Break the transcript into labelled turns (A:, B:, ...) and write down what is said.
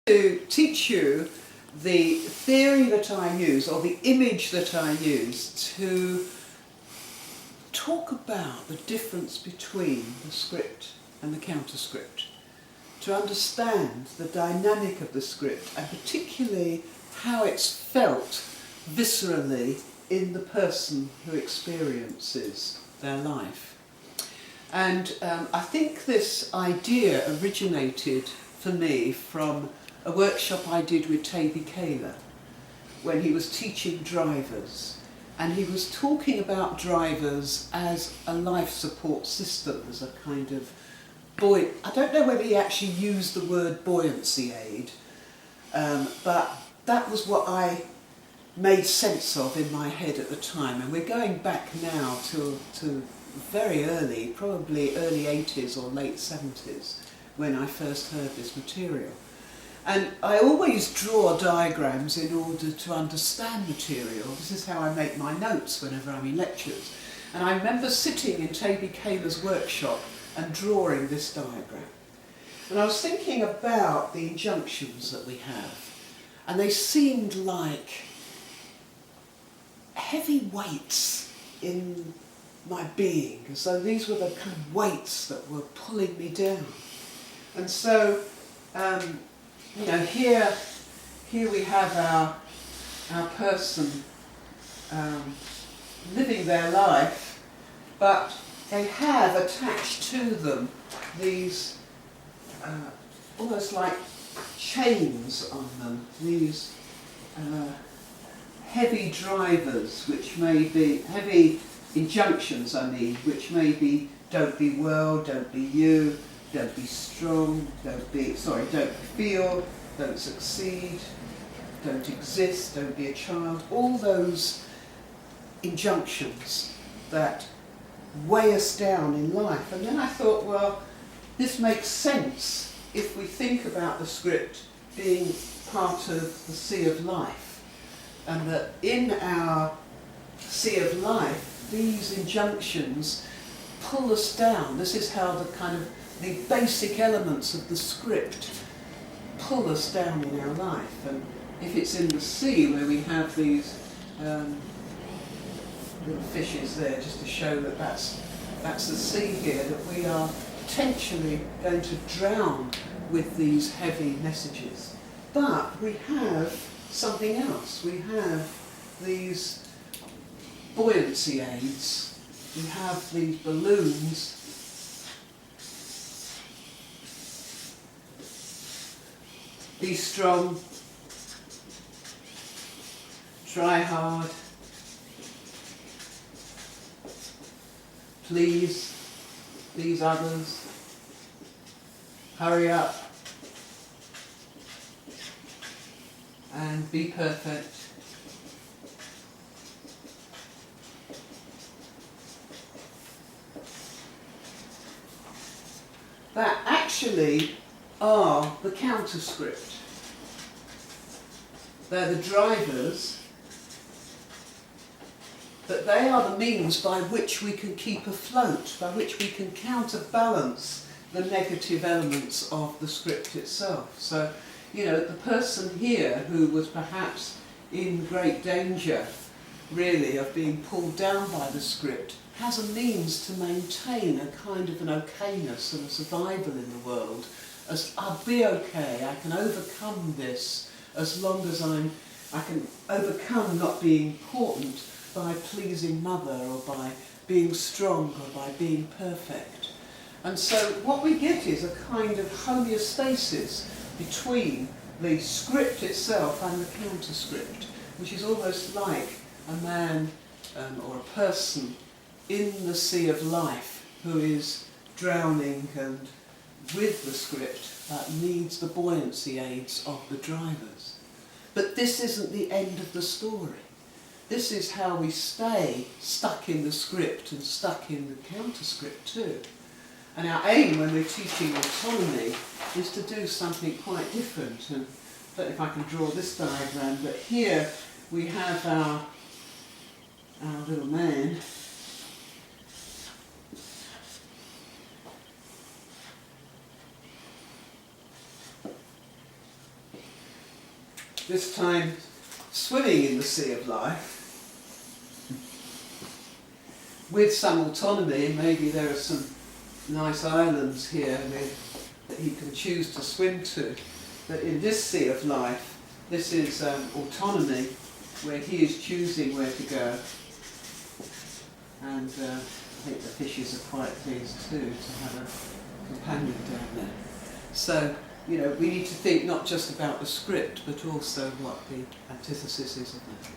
A: to teach you the theory that I use, or the image that I use, to talk about the difference between the script and the counter-script, to understand the dynamic of the script, and particularly how it's felt viscerally in the person who experiences their life. And I think this idea originated for me from a workshop I did with Toby Kaler when he was teaching drivers, and he was talking about drivers as a life support system, as a kind of I don't know whether he actually used the word buoyancy aid, but that was what I made sense of in my head at the time. And we're going back now to very early, probably early 80s or late 70s, when I first heard this material. And I always draw diagrams in order to understand material. This is how I make my notes whenever I'm in lectures. And I remember sitting in Toby Kaler's workshop and drawing this diagram. And I was thinking about the injunctions that we have. And they seemed like heavy weights in my being, as though these were the kind of weights that were pulling me down. And so, you know, here we have our person living their life, but they have attached to them these almost like chains on them, these heavy drivers, which may be heavy injunctions, which may be don't be well, don't be you, don't be strong, don't feel, don't succeed, don't exist, don't be a child. All those injunctions that weigh us down in life. And then I thought, well, this makes sense if we think about the script being part of the sea of life. And that in our sea of life, these injunctions pull us down. This is how the basic elements of the script pull us down in our life. And if it's in the sea, where we have these little fishes there, just to show that that's the sea here, that we are potentially going to drown with these heavy messages. But we have something else. We have these buoyancy aids. We have these balloons. Be strong, try hard, please others, hurry up, and be perfect. That actually are the counter-script. They're the drivers, but they are the means by which we can keep afloat, by which we can counterbalance the negative elements of the script itself. So, you know, the person here who was perhaps in great danger, really, of being pulled down by the script, has a means to maintain a kind of an okayness and a survival in the world. As I'll be okay, I can overcome this as long as I can overcome not being important by pleasing mother, or by being strong, or by being perfect. And so what we get is a kind of homeostasis between the script itself and the counter-script, which is almost like a man or a person in the sea of life who is drowning, and with the script that needs the buoyancy aids of the drivers. But this isn't the end of the story. This is how we stay stuck in the script and stuck in the counter-script too. And our aim when we're teaching autonomy is to do something quite different. And I don't know if I can draw this diagram, but here we have our little man. this time swimming in the sea of life, with some autonomy. Maybe there are some nice islands here that he can choose to swim to. But in this sea of life, this is autonomy, where he is choosing where to go. And I think the fishes are quite pleased too to have a companion down there. So, we need to think not just about the script, but also what the antithesis is of that.